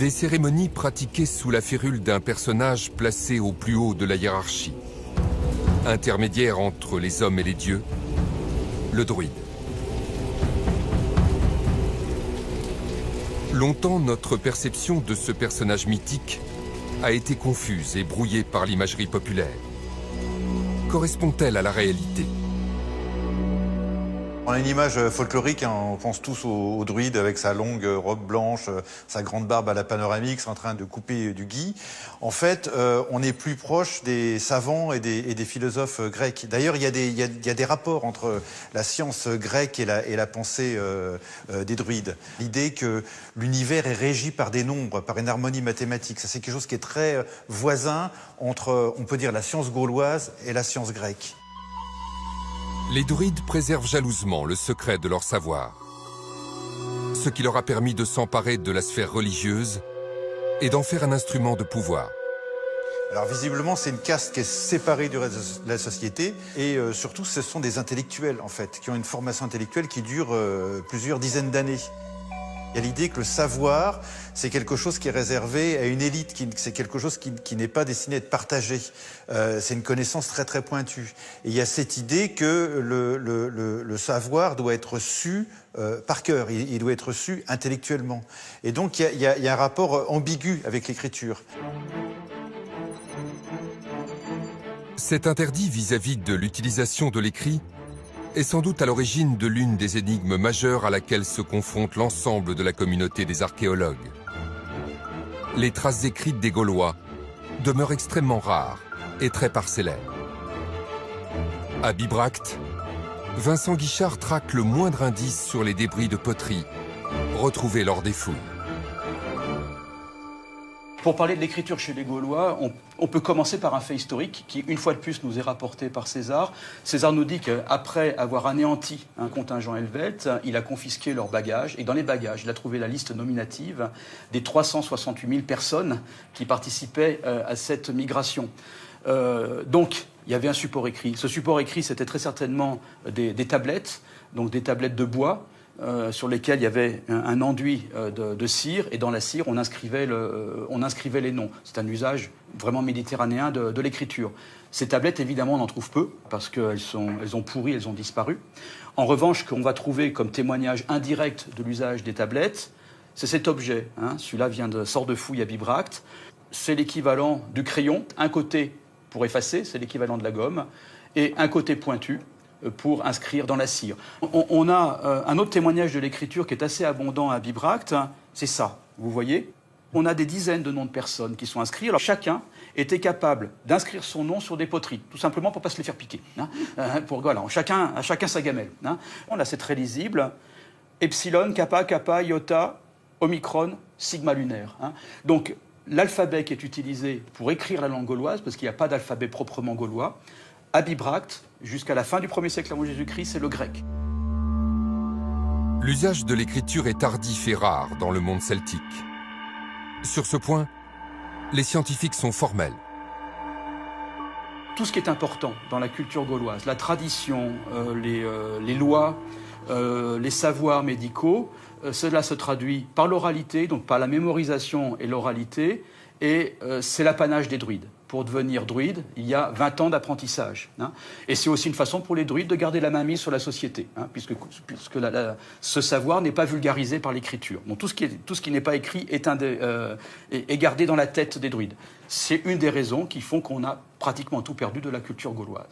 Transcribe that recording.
Des cérémonies pratiquées sous la férule d'un personnage placé au plus haut de la hiérarchie. Intermédiaire entre les hommes et les dieux, le druide. Longtemps, notre perception de ce personnage mythique a été confuse et brouillée par l'imagerie populaire. Correspond-elle à la réalité ? On a une image folklorique, hein, on pense tous au druide avec sa longue robe blanche, sa grande barbe à la panoramique, en train de couper du gui. En fait, on est plus proche des savants et des philosophes grecs. D'ailleurs, il y a des rapports entre la science grecque et la pensée des druides. L'idée que l'univers est régi par des nombres, par une harmonie mathématique, ça c'est quelque chose qui est très voisin entre, on peut dire, la science gauloise et la science grecque. Les druides préservent jalousement le secret de leur savoir, ce qui leur a permis de s'emparer de la sphère religieuse et d'en faire un instrument de pouvoir. Alors visiblement, c'est une caste qui est séparée du reste de la société et surtout, ce sont des intellectuels en fait, qui ont une formation intellectuelle qui dure plusieurs dizaines d'années. Il y a l'idée que le savoir, c'est quelque chose qui est réservé à une élite, c'est quelque chose qui n'est pas destiné à être partagé. C'est une connaissance très très pointue. Et il y a cette idée que le savoir doit être su par cœur, il doit être su intellectuellement. Et donc il y a un rapport ambigu avec l'écriture. Cet interdit vis-à-vis de l'utilisation de l'écrit est sans doute à l'origine de l'une des énigmes majeures à laquelle se confronte l'ensemble de la communauté des archéologues. Les traces écrites des Gaulois demeurent extrêmement rares et très parcellaires. À Bibracte, Vincent Guichard traque le moindre indice sur les débris de poterie retrouvés lors des fouilles. Pour parler de l'écriture chez les Gaulois, on peut commencer par un fait historique qui, une fois de plus, nous est rapporté par César. César nous dit qu'après avoir anéanti un contingent helvète, il a confisqué leurs bagages. Et dans les bagages, il a trouvé la liste nominative des 368 000 personnes qui participaient à cette migration. Donc, il y avait un support écrit. Ce support écrit, c'était très certainement des tablettes, donc des tablettes de bois, sur lesquels il y avait un enduit de cire, et dans la cire, on inscrivait les noms. C'est un usage vraiment méditerranéen de l'écriture. Ces tablettes, évidemment, on en trouve peu, parce qu'elles ont pourri, elles ont disparu. En revanche, qu'on va trouver comme témoignage indirect de l'usage des tablettes, c'est cet objet. Hein. Celui-là sort de fouille à Bibracte. C'est l'équivalent du crayon. Un côté pour effacer, c'est l'équivalent de la gomme, et un côté pointu pour inscrire dans la cire. On a un autre témoignage de l'écriture qui est assez abondant à Bibracte, c'est ça, vous voyez. On a des dizaines de noms de personnes qui sont inscrits. Alors chacun était capable d'inscrire son nom sur des poteries, tout simplement pour ne pas se les faire piquer. Hein. Voilà, chacun sa gamelle. Hein. Là, c'est très lisible. Epsilon, kappa, kappa, iota, omicron, sigma lunaire. Hein. Donc l'alphabet qui est utilisé pour écrire la langue gauloise, parce qu'il n'y a pas d'alphabet proprement gaulois, à Bibracte, jusqu'à la fin du 1er siècle avant Jésus-Christ, c'est le grec. L'usage de l'écriture est tardif et rare dans le monde celtique. Sur ce point, les scientifiques sont formels. Tout ce qui est important dans la culture gauloise, la tradition, les lois, les savoirs médicaux, cela se traduit par l'oralité, donc par la mémorisation et l'oralité, et c'est l'apanage des druides. Pour devenir druide, il y a 20 ans d'apprentissage. Hein. Et c'est aussi une façon pour les druides de garder la mainmise sur la société, hein, puisque ce savoir n'est pas vulgarisé par l'écriture. Donc tout ce qui n'est pas écrit est gardé dans la tête des druides. C'est une des raisons qui font qu'on a pratiquement tout perdu de la culture gauloise.